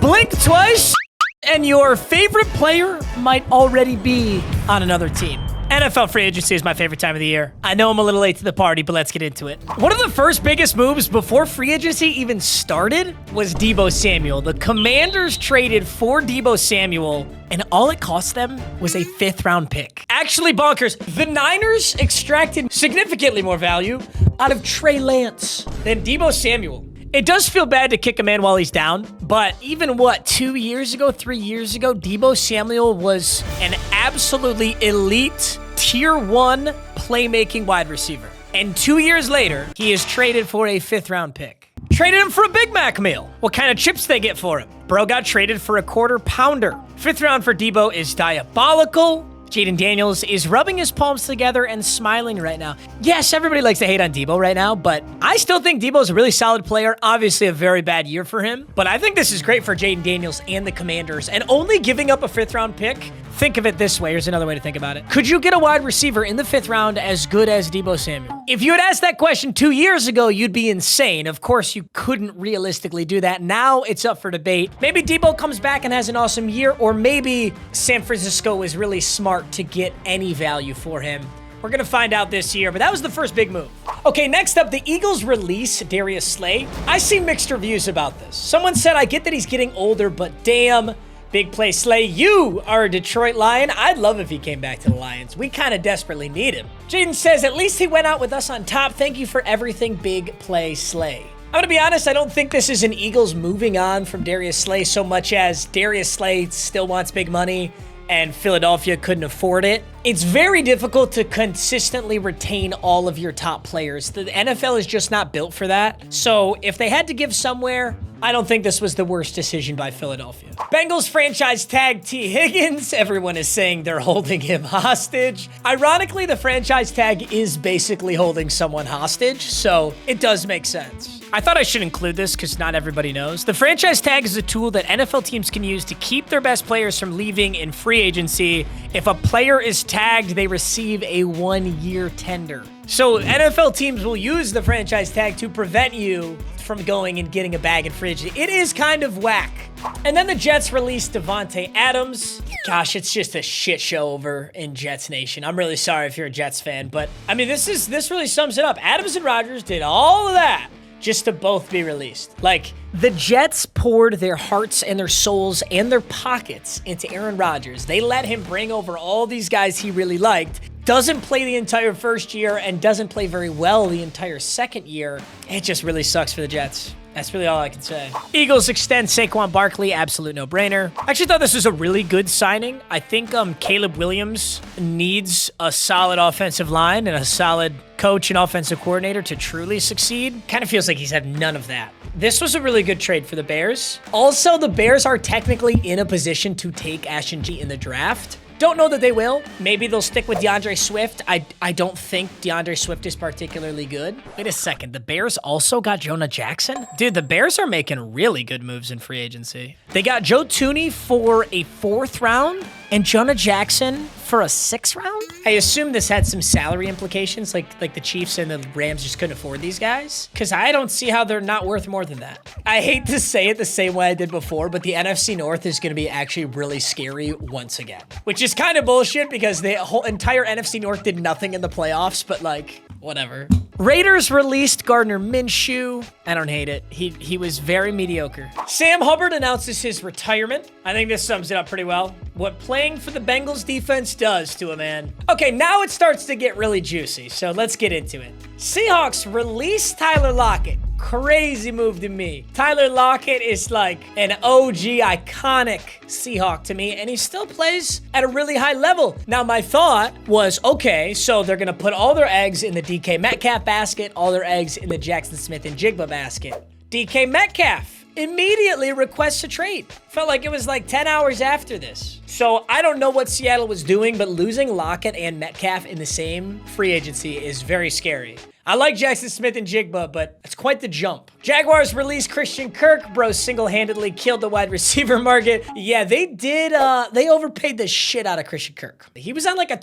Blink twice, and your favorite player might already be on another team. NFL free agency is my favorite time of the year. I know I'm a little late to the party, but let's get into it. One of the first biggest moves before free agency even started was Deebo Samuel. The Commanders traded for Deebo Samuel, and all it cost them was a 5th-round pick. Actually bonkers. The Niners extracted significantly more value out of Trey Lance than Deebo Samuel. It does feel bad to kick a man while he's down, but even 2 years ago, 3 years ago, Deebo Samuel was an absolutely elite tier 1 playmaking wide receiver. And 2 years later, he is traded for a 5th-round pick. Traded him for a Big Mac meal. What kind of chips they get for him? Bro got traded for a 1/4 pounder. 5th round for Deebo is diabolical. Jaden Daniels is rubbing his palms together and smiling right now. Yes, everybody likes to hate on Deebo right now, but I still think Deebo's a really solid player. Obviously, a very bad year for him, but I think this is great for Jaden Daniels and the Commanders. And only giving up a 5th-round pick, think of it this way. Here's another way to think about it. Could you get a wide receiver in the 5th round as good as Deebo Samuel? If you had asked that question 2 years ago, you'd be insane. Of course, you couldn't realistically do that. Now it's up for debate. Maybe Deebo comes back and has an awesome year, or maybe San Francisco is really smart to get any value for him. We're gonna find out this year, but that was the first big move. Okay, next up, the Eagles release Darius Slay. I see mixed reviews about this. Someone said, I get that he's getting older, but damn, big play Slay, you are a Detroit Lion. I'd love if he came back to the Lions. We kind of desperately need him. Jaden says, at least he went out with us on top. Thank you for everything, big play Slay. I'm gonna be honest, I don't think this is an Eagles moving on from Darius Slay so much as Darius Slay still wants big money and Philadelphia couldn't afford it. It's very difficult to consistently retain all of your top players. The NFL is just not built for that. So if they had to give somewhere, I don't think this was the worst decision by Philadelphia. Bengals franchise tag T. Higgins. Everyone is saying they're holding him hostage. Ironically, the franchise tag is basically holding someone hostage, so it does make sense. I thought I should include this because not everybody knows. The franchise tag is a tool that NFL teams can use to keep their best players from leaving in free agency. If a player is tagged, they receive a 1-year tender. So NFL teams will use the franchise tag to prevent you from going and getting a bag in free agency. It is kind of whack. And then the Jets released Devontae Adams. Gosh, it's just a shit show over in Jets Nation. I'm really sorry if you're a Jets fan, but I mean, this really sums it up. Adams and Rodgers did all of that just to both be released. Like, the Jets poured their hearts and their souls and their pockets into Aaron Rodgers. They let him bring over all these guys he really liked. Doesn't play the entire first year and doesn't play very well the entire second year. It just really sucks for the Jets. That's really all I can say. Eagles extend Saquon Barkley, absolute no-brainer. I actually thought this was a really good signing. I think Caleb Williams needs a solid offensive line and a solid coach and offensive coordinator to truly succeed. Kind of feels like he's had none of that. This was a really good trade for the Bears. Also, the Bears are technically in a position to take Ashton G in the draft. Don't know that they will. Maybe they'll stick with DeAndre Swift. I don't think DeAndre Swift is particularly good. Wait a second. The Bears also got Jonah Jackson? Dude, the Bears are making really good moves in free agency. They got Joe Thuney for a 4th round and Jonah Jackson for a 6th round? I assume this had some salary implications, like the Chiefs and the Rams just couldn't afford these guys, because I don't see how they're not worth more than that. I hate to say it the same way I did before, but the NFC North is going to be actually really scary once again, which is kind of bullshit because the whole entire NFC North did nothing in the playoffs, but like, whatever. Raiders released Gardner Minshew. I don't hate it. He was very mediocre. Sam Hubbard announces his retirement. I think this sums it up pretty well. What playing for the Bengals defense does to a man. Okay, now it starts to get really juicy, so let's get into it. Seahawks release Tyler Lockett. Crazy move to me. Tyler Lockett is like an OG iconic Seahawk to me, and he still plays at a really high level. Now, my thought was, okay, so they're gonna put all their eggs in the DK Metcalf basket, all their eggs in the Jackson Smith and Jigba basket. DK Metcalf immediately requests a trade. Felt like it was like 10 hours after this. So I don't know what Seattle was doing, but losing Lockett and Metcalf in the same free agency is very scary. I like Jackson Smith and Jigba, but it's quite the jump. Jaguars released Christian Kirk. Bro single-handedly killed the wide receiver market. Yeah, they did. They overpaid the shit out of Christian Kirk. He was on like a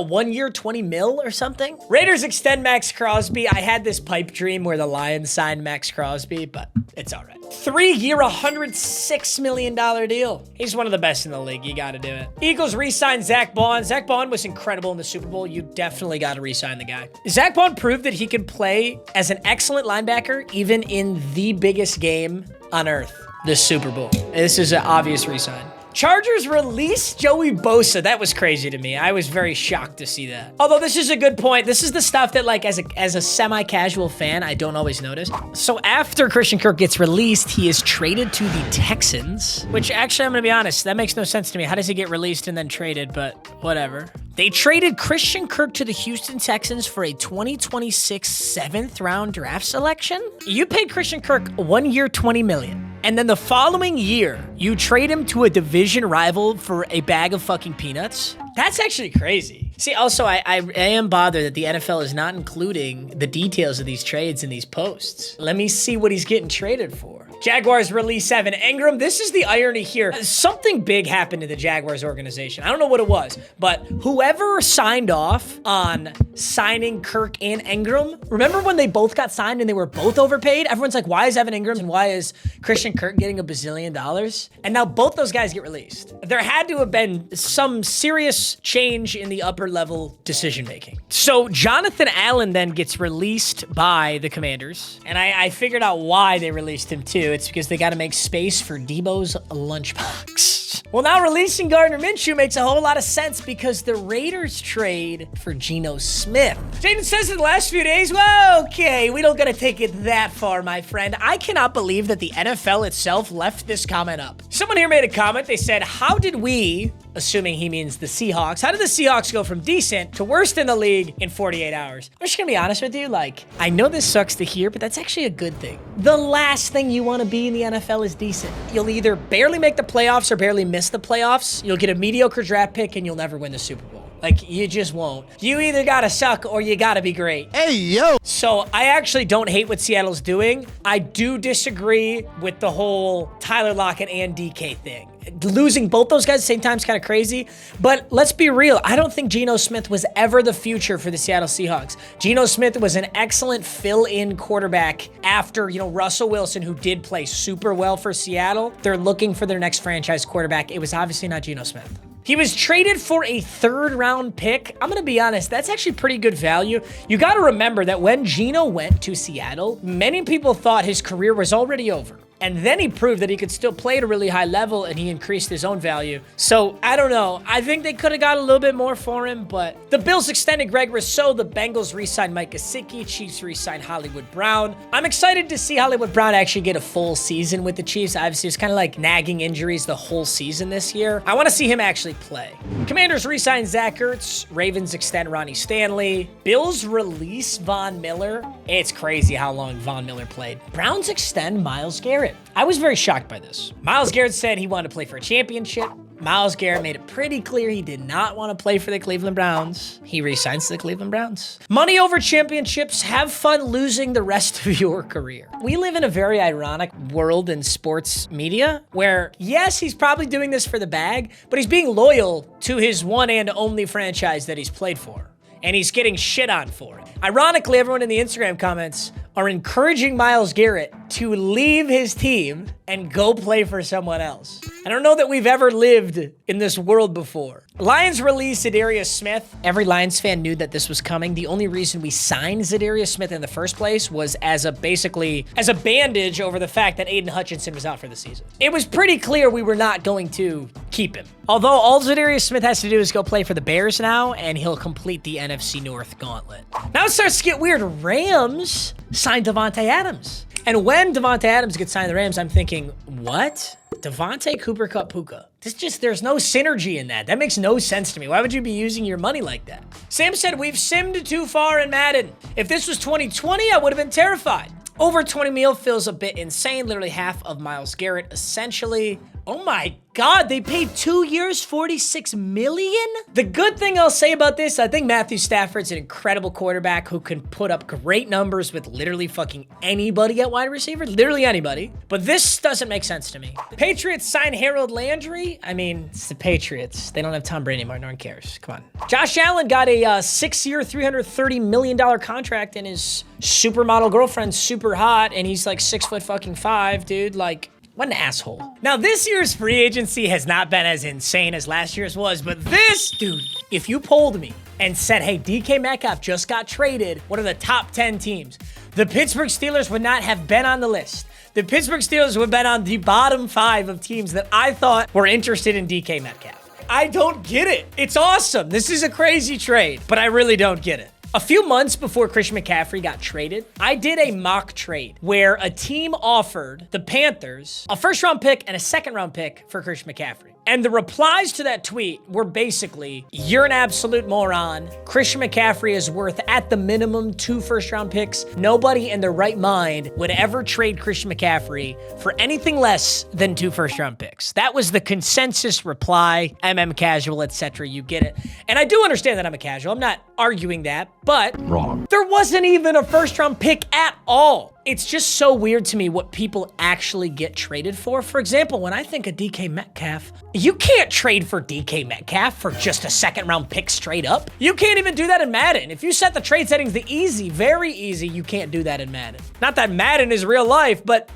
1 year, 20 mil or something. Raiders extend Max Crosby. I had this pipe dream where the Lions signed Max Crosby, but it's all right. 3-year, $106 million deal. He's one of the best in the league. You got to do it. Eagles re-signed Zach Bond. Zach Bond was incredible in the Super Bowl. You definitely got to re-sign the guy. Zach Bond proved that he could play as an excellent linebacker, even in the biggest game on earth, the Super Bowl. This is an obvious re-sign. Chargers released Joey Bosa. That was crazy to me. I was very shocked to see that. Although this is a good point. This is the stuff that, like, as a semi-casual fan, I don't always notice. So after Christian Kirk gets released, he is traded to the Texans, which actually, I'm going to be honest, that makes no sense to me. How does he get released and then traded? But whatever. They traded Christian Kirk to the Houston Texans for a 2026 7th-round draft selection. You paid Christian Kirk 1 year, $20 million. And then the following year, you trade him to a division rival for a bag of fucking peanuts? That's actually crazy. See, also, I am bothered that the NFL is not including the details of these trades in these posts. Let me see what he's getting traded for. Jaguars release Evan Engram. This is the irony here. Something big happened to the Jaguars organization. I don't know what it was, but whoever signed off on signing Kirk and Engram, remember when they both got signed and they were both overpaid? Everyone's like, why is Evan Engram and why is Christian Kirk getting $1 bazillion? And now both those guys get released. There had to have been some serious change in the upper level decision making. So Jonathan Allen then gets released by the Commanders, and I figured out why they released him too. It's because they got to make space for Debo's lunchbox. Well, now releasing Gardner Minshew makes a whole lot of sense because the Raiders trade for Geno Smith. Jaden says in the last few days, well, okay, we don't gotta take it that far, my friend. I cannot believe that the NFL itself left this comment up. Someone here made a comment. They said, how did we, assuming he means the Seahawks, how did the Seahawks go from decent to worst in the league in 48 hours? I'm just gonna be honest with you, like, I know this sucks to hear, but that's actually a good thing. The last thing you want to be in the NFL is decent. You'll either barely make the playoffs or barely miss the playoffs. You'll get a mediocre draft pick and you'll never win the Super Bowl. Like, you just won't. You either gotta suck or you gotta be great. Hey, yo! So, I actually don't hate what Seattle's doing. I do disagree with the whole Tyler Lockett and DK thing. Losing both those guys at the same time is kind of crazy. But let's be real. I don't think Geno Smith was ever the future for the Seattle Seahawks. Geno Smith was an excellent fill-in quarterback after, Russell Wilson, who did play super well for Seattle. They're looking for their next franchise quarterback. It was obviously not Geno Smith. He was traded for a 3rd-round pick. I'm going to be honest, that's actually pretty good value. You got to remember that when Geno went to Seattle, many people thought his career was already over. And then he proved that he could still play at a really high level and he increased his own value. So, I don't know. I think they could have got a little bit more for him, but the Bills extended Greg Rousseau. The Bengals re-signed Mike Gesicki. Chiefs re-signed Hollywood Brown. I'm excited to see Hollywood Brown actually get a full season with the Chiefs. Obviously, it's kind of like nagging injuries the whole season this year. I want to see him actually play. Commanders re-signed Zach Ertz. Ravens extend Ronnie Stanley. Bills release Von Miller. It's crazy how long Von Miller played. Browns extend Myles Garrett. I was very shocked by this. Myles Garrett said he wanted to play for a championship. Myles Garrett made it pretty clear he did not want to play for the Cleveland Browns. He re-signs the Cleveland Browns. Money over championships. Have fun losing the rest of your career. We live in a very ironic world in sports media where, yes, he's probably doing this for the bag, but he's being loyal to his one and only franchise that he's played for. And he's getting shit on for it. Ironically, everyone in the Instagram comments are encouraging Myles Garrett to leave his team and go play for someone else. I don't know that we've ever lived in this world before. Lions release Zadarius Smith. Every Lions fan knew that this was coming. The only reason we signed Zadarius Smith in the first place was as a bandage over the fact that Aiden Hutchinson was out for the season. It was pretty clear we were not going to keep him. Although all Zadarius Smith has to do is go play for the Bears now, and he'll complete the NFC North gauntlet. Now it starts to get weird. Rams signed Davante Adams. And when Davante Adams gets signed to the Rams, I'm thinking, what? Davante Cooper Kupp Puka. There's no synergy in that. That makes no sense to me. Why would you be using your money like that? Sam said, we've simmed too far in Madden. If this was 2020, I would have been terrified. Over 20 mil feels a bit insane. Literally half of Myles Garrett, essentially. Oh my God, they paid 2 years, $46 million? The good thing I'll say about this, I think Matthew Stafford's an incredible quarterback who can put up great numbers with literally fucking anybody at wide receiver, literally anybody. But this doesn't make sense to me. Patriots sign Harold Landry. I mean, it's the Patriots. They don't have Tom Brady anymore. No one cares. Come on. Josh Allen got a 6-year, $330 million contract, and his supermodel girlfriend's super hot, and he's like 6'5", dude. Like, what an asshole. Now, this year's free agency has not been as insane as last year's was, but this, dude, if you polled me and said, hey, DK Metcalf just got traded, what are the top 10 teams? The Pittsburgh Steelers would not have been on the list. The Pittsburgh Steelers would have been on the bottom 5 of teams that I thought were interested in DK Metcalf. I don't get it. It's awesome. This is a crazy trade, but I really don't get it. A few months before Christian McCaffrey got traded, I did a mock trade where a team offered the Panthers a first-round pick and a second-round pick for Christian McCaffrey. And the replies to that tweet were basically, you're an absolute moron. Christian McCaffrey is worth, at the minimum, 2 first-round picks. Nobody in their right mind would ever trade Christian McCaffrey for anything less than 2 first-round picks. That was the consensus reply. Casual, etc. You get it. And I do understand that I'm a casual. I'm not arguing that, but wrong. There wasn't even a first-round pick at all. It's just so weird to me what people actually get traded for. For example, when I think of DK Metcalf, you can't trade for DK Metcalf for just a second-round pick straight up. You can't even do that in Madden. If you set the trade settings to easy, very easy, you can't do that in Madden. Not that Madden is real life, but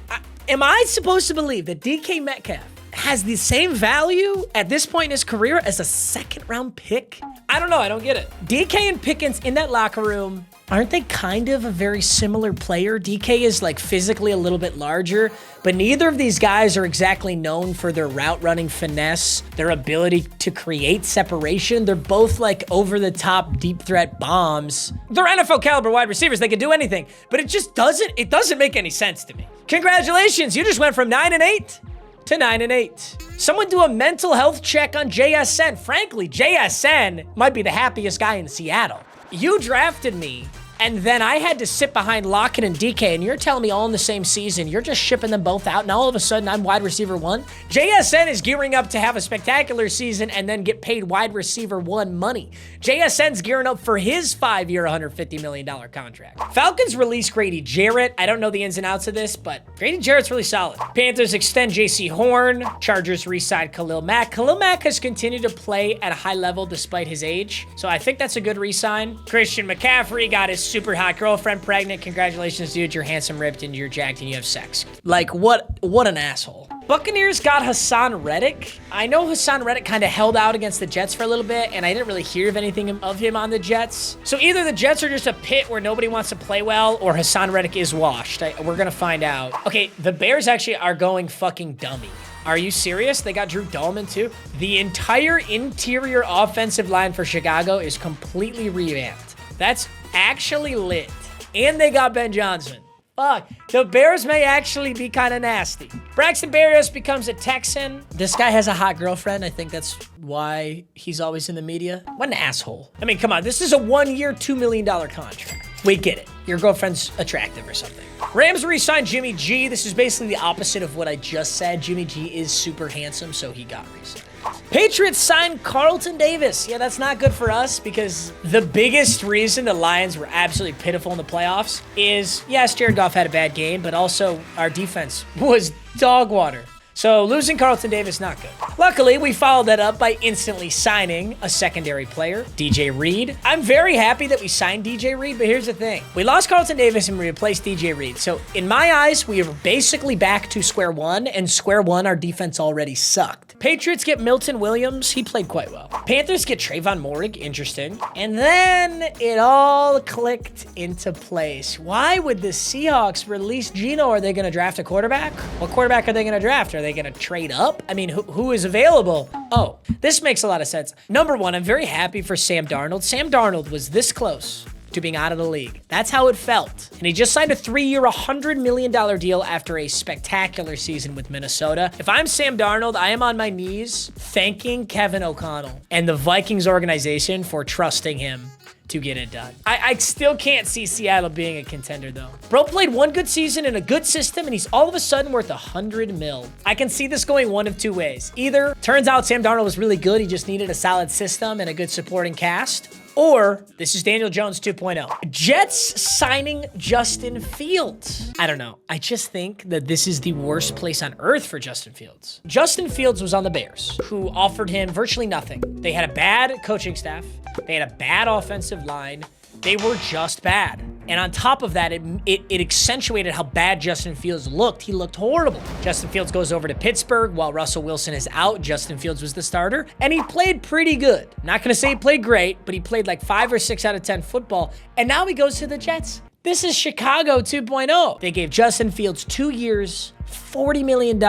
am I supposed to believe that DK Metcalf has the same value at this point in his career as a second-round pick? I don't know. I don't get it. DK and Pickens in that locker room, aren't they kind of a very similar player? DK is like physically a little bit larger, but neither of these guys are exactly known for their route running finesse, their ability to create separation. They're both like over-the-top deep threat bombs. They're NFL caliber wide receivers. They can do anything, but it doesn't make any sense to me. Congratulations. You just went from 9-8 to 9-8. Someone do a mental health check on JSN. Frankly, JSN might be the happiest guy in Seattle. You drafted me, and then I had to sit behind Lockett and DK, and you're telling me all in the same season, you're just shipping them both out, and all of a sudden I'm wide receiver 1? JSN is gearing up to have a spectacular season and then get paid wide receiver 1 money. JSN's gearing up for his 5-year, $150 million contract. Falcons release Grady Jarrett. I don't know the ins and outs of this, but Grady Jarrett's really solid. Panthers extend JC Horn. Chargers re-sign Khalil Mack. Khalil Mack has continued to play at a high level despite his age, so I think that's a good re-sign. Christian McCaffrey got his super hot girlfriend pregnant. Congratulations, dude. You're handsome, ripped, and you're jacked, and you have sex. Like, what an asshole. Buccaneers got Hassan Reddick. I know Hassan Reddick kind of held out against the Jets for a little bit, and I didn't really hear of anything of him on the Jets. So either the Jets are just a pit where nobody wants to play well, or Hassan Reddick is washed. We're gonna find out. Okay, the Bears actually are going fucking dummy. Are you serious? They got Drew Dahlman too? The entire interior offensive line for Chicago is completely revamped. That's actually lit. And they got Ben Johnson. Fuck. The Bears may actually be kind of nasty. Braxton Berrios becomes a Texan. This guy has a hot girlfriend. I think that's why he's always in the media. What an asshole. I mean, come on. This is a 1-year, $2 million contract. We get it. Your girlfriend's attractive or something. Rams re-signed Jimmy G. This is basically the opposite of what I just said. Jimmy G is super handsome, so he got re-signed. Patriots signed Carlton Davis. Yeah, that's not good for us because the biggest reason the Lions were absolutely pitiful in the playoffs is, yes, Jared Goff had a bad game, but also our defense was dog water. So losing Carlton Davis, not good. Luckily, we followed that up by instantly signing a secondary player, DJ Reed. I'm very happy that we signed DJ Reed, but here's the thing. We lost Carlton Davis and we replaced DJ Reed. So in my eyes, we are basically back to square one, and square one, our defense already sucked. Patriots get Milton Williams. He played quite well. Panthers get Trayvon Moehrig. Interesting. And then it all clicked into place. Why would the Seahawks release Geno? Are they going to draft a quarterback? What quarterback are they going to draft? Are they going to trade up? I mean, who is available? Oh, this makes a lot of sense. Number one, I'm very happy for Sam Darnold. Sam Darnold was this close to being out of the league. That's how it felt. And he just signed a 3-year, $100 million deal after a spectacular season with Minnesota. If I'm Sam Darnold, I am on my knees thanking Kevin O'Connell and the Vikings organization for trusting him to get it done. I still can't see Seattle being a contender, though. Bro played one good season in a good system, and he's all of a sudden worth 100 mil. I can see this going one of two ways. Either turns out Sam Darnold was really good, he just needed a solid system and a good supporting cast, or this is Daniel Jones 2.0. Jets signing Justin Fields. I don't know. I just think that this is the worst place on earth for Justin Fields. Justin Fields was on the Bears, who offered him virtually nothing. They had a bad coaching staff. They had a bad offensive line. They were just bad. And on top of that, it accentuated how bad Justin Fields looked. He looked horrible. Justin Fields goes over to Pittsburgh while Russell Wilson is out. Justin Fields was the starter, and he played pretty good. Not gonna say he played great, but he played like 5 or 6 out of 10 football. And now he goes to the Jets. This is Chicago 2.0. They gave Justin Fields 2 years, $40 million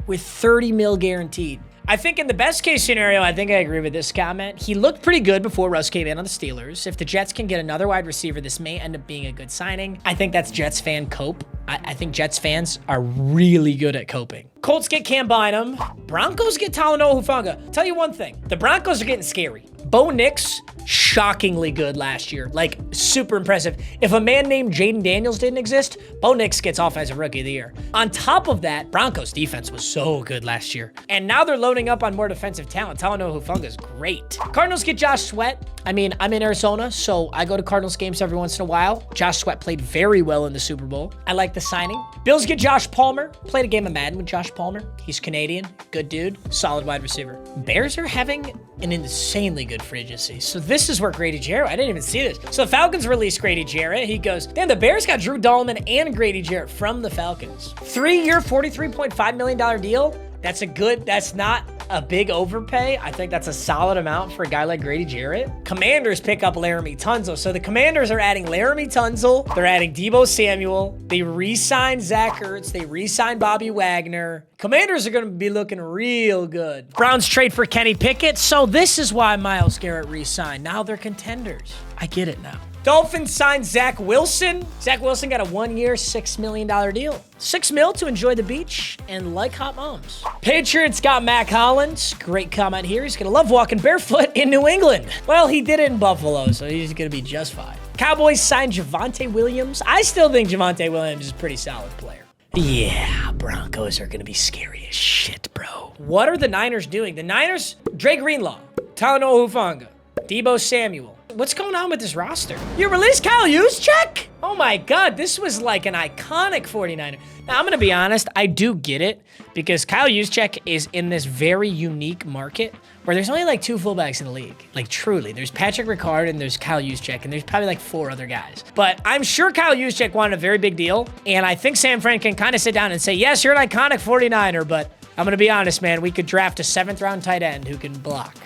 with 30 mil guaranteed. I think in the best case scenario, I think I agree with this comment. He looked pretty good before Russ came in on the Steelers. If the Jets can get another wide receiver, this may end up being a good signing. I think that's Jets fan cope. I think Jets fans are really good at coping. Colts get Cam Bynum. Broncos get Talanoa Hufanga. Tell you one thing, the Broncos are getting scary. Bo Nix, shockingly good last year. Like, super impressive. If a man named Jaden Daniels didn't exist, Bo Nix gets Offensive Rookie of the Year. On top of that, Broncos defense was so good last year. And now they're loading up on more defensive talent. Talanoa Hufanga is great. Cardinals get Josh Sweat. I mean, I'm in Arizona, so I go to Cardinals games every once in a while. Josh Sweat played very well in the Super Bowl. I like the signing. Bills get Josh Palmer. Played a game of Madden with Josh Palmer. He's Canadian. Good dude. Solid wide receiver. Bears are having an insanely good free agency. So this is where Grady Jarrett, I didn't even see this. So the Falcons released Grady Jarrett. He goes, damn, the Bears got Drew Dahlman and Grady Jarrett from the Falcons. 3-year, $43.5 million deal. That's not a big overpay. I think that's a solid amount for a guy like Grady Jarrett. Commanders pick up Laramie Tunzel. So the Commanders are adding Laramie Tunzel. They're adding Deebo Samuel. They re-signed Zach Ertz. They re-signed Bobby Wagner. Commanders are going to be looking real good. Browns trade for Kenny Pickett. So this is why Myles Garrett re-signed. Now they're contenders. I get it now. Dolphins signed Zach Wilson. Zach Wilson got a 1-year, $6 million deal. $6 mil to enjoy the beach and like hot moms. Patriots got Mac Hollins. Great comment here. He's going to love walking barefoot in New England. Well, he did it in Buffalo, so he's going to be just fine. Cowboys signed Javonte Williams. I still think Javonte Williams is a pretty solid player. Yeah, Broncos are going to be scary as shit, bro. What are the Niners doing? The Niners, Dre Greenlaw, Talanoa Hufanga, Deebo Samuel. What's going on with this roster? You released Kyle Juszczyk? Oh my God, this was like an iconic 49er. Now, I'm gonna be honest, I do get it because Kyle Juszczyk is in this very unique market where there's only like 2 fullbacks in the league. Like truly, there's Patrick Ricard and there's Kyle Juszczyk and there's probably like 4 other guys. But I'm sure Kyle Juszczyk wanted a very big deal. And I think San Fran can kind of sit down and say, yes, you're an iconic 49er, but I'm gonna be honest, man, we could draft a 7th round tight end who can block.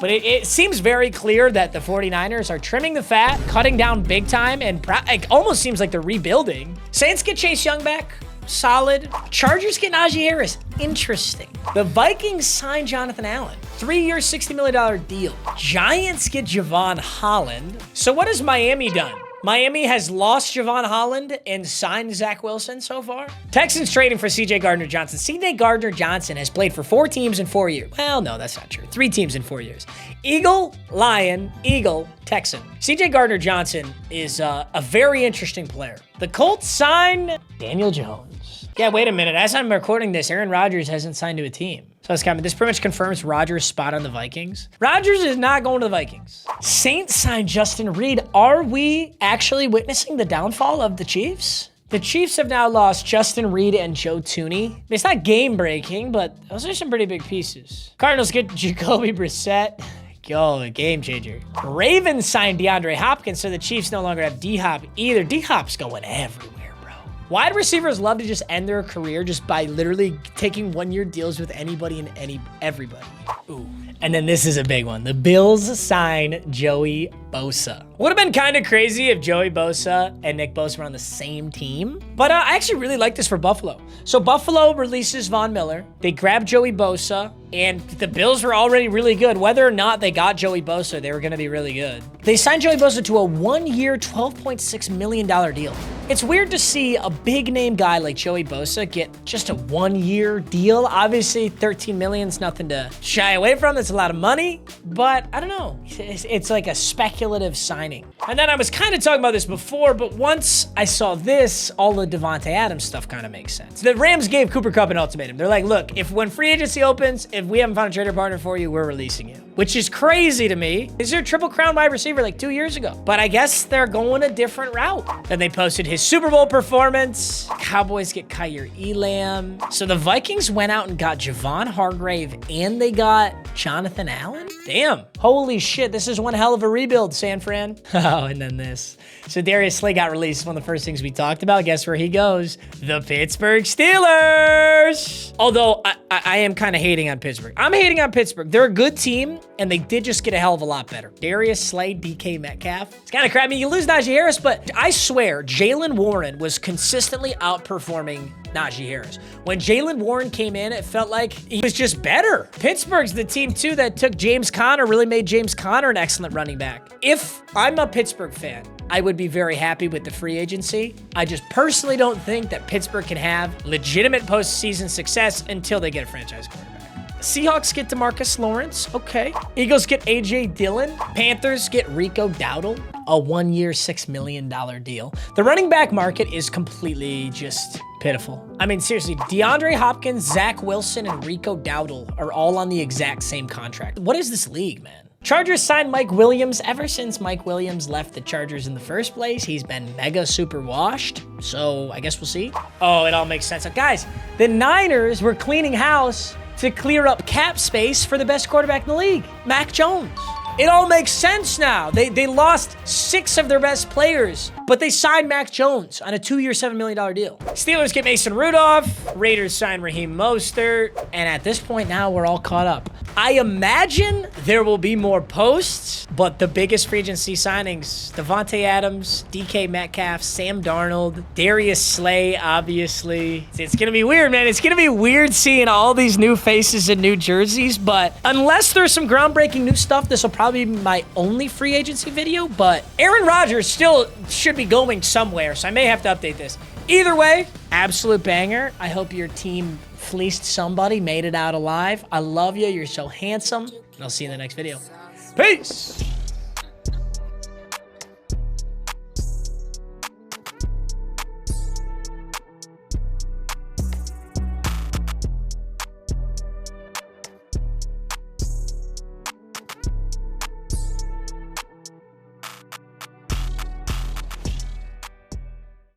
But it seems very clear that the 49ers are trimming the fat, cutting down big time, and it almost seems like they're rebuilding. Saints get Chase Young back. Solid. Chargers get Najee Harris. Interesting. The Vikings sign Jonathan Allen. 3-year, $60 million deal. Giants get Javon Holland. So what has Miami done? Miami has lost Javon Holland and signed Zach Wilson so far. Texans trading for C.J. Gardner-Johnson. C.J. Gardner-Johnson has played for 4 teams in 4 years. Well, no, that's not true. 3 teams in 4 years. Eagle, Lion, Eagle, Texan. C.J. Gardner-Johnson is a very interesting player. The Colts sign Daniel Jones. Yeah, wait a minute. As I'm recording this, Aaron Rodgers hasn't signed to a team. So this pretty much confirms Rodgers' spot on the Vikings. Rodgers is not going to the Vikings. Saints signed Justin Reed. Are we actually witnessing the downfall of the Chiefs? The Chiefs have now lost Justin Reed and Joe Thuney. It's not game-breaking, but those are some pretty big pieces. Cardinals get Jacoby Brissett. Yo, a game changer. Ravens signed DeAndre Hopkins, so the Chiefs no longer have D-Hop either. D-Hop's going everywhere. Wide receivers love to just end their career just by literally taking 1-year deals with anybody and everybody. Ooh. And then this is a big one. The Bills sign Joey Bosa. Would have been kind of crazy if Joey Bosa and Nick Bosa were on the same team. But I actually really like this for Buffalo. So Buffalo releases Von Miller. They grab Joey Bosa. And the Bills were already really good. Whether or not they got Joey Bosa, they were going to be really good. They signed Joey Bosa to a 1-year, $12.6 million deal. It's weird to see a big-name guy like Joey Bosa get just a 1-year deal. Obviously, $13 million is nothing to shy away from. That's a lot of money. But I don't know. It's like a speculative signing. And then I was kind of talking about this before, but once I saw this, all the Devontae Adams stuff kind of makes sense. The Rams gave Cooper Kupp an ultimatum. They're like, look, when free agency opens, if we haven't found a trader partner for you, we're releasing you. Which is crazy to me. Is there a Triple Crown wide receiver like 2 years ago? But I guess they're going a different route. Then they posted his Super Bowl performance. Cowboys get Kyer Elam. So the Vikings went out and got Javon Hargrave and they got Jonathan Allen? Damn. Holy shit, this is one hell of a rebuild, San Fran. Oh, and then this. So Darius Slay got released. One of the first things we talked about. Guess where he goes? The Pittsburgh Steelers. Although I am kind of hating on Pittsburgh. I'm hating on Pittsburgh. They're a good team, and they did just get a hell of a lot better. Darius Slay, DK Metcalf. It's kind of crap. I mean, you lose Najee Harris, but I swear, Jaylen Warren was consistently outperforming Najee Harris. When Jaylen Warren came in, it felt like he was just better. Pittsburgh's the team, too, that took James Conner, really made James Conner an excellent running back. If I'm a Pittsburgh fan, I would be very happy with the free agency. I just personally don't think that Pittsburgh can have legitimate postseason success until they get a franchise quarterback. Seahawks get DeMarcus Lawrence. Okay. Eagles get A.J. Dillon. Panthers get Rico Dowdle. A 1-year, $6 million deal. The running back market is completely just pitiful. I mean, seriously, DeAndre Hopkins, Zach Wilson, and Rico Dowdle are all on the exact same contract. What is this league, man? Chargers signed Mike Williams. Ever since Mike Williams left the Chargers in the first place, he's been mega super washed. So I guess we'll see. Oh, it all makes sense. So guys, the Niners were cleaning house to clear up cap space for the best quarterback in the league, Mac Jones. It all makes sense now. They lost 6 of their best players, but they signed Mac Jones on a 2-year, $7 million deal. Steelers get Mason Rudolph. Raiders sign Raheem Mostert. And at this point now, we're all caught up. I imagine there will be more posts, but the biggest free agency signings, Devontae Adams, DK Metcalf, Sam Darnold, Darius Slay, obviously. It's going to be weird, man. It's going to be weird seeing all these new faces in new jerseys, but unless there's some groundbreaking new stuff, this will probably be my only free agency video, but Aaron Rodgers still should be going somewhere, so I may have to update this. Either way, absolute banger. I hope your team fleeced somebody, made it out alive. I love you. You're so handsome. And I'll see you in the next video. Peace.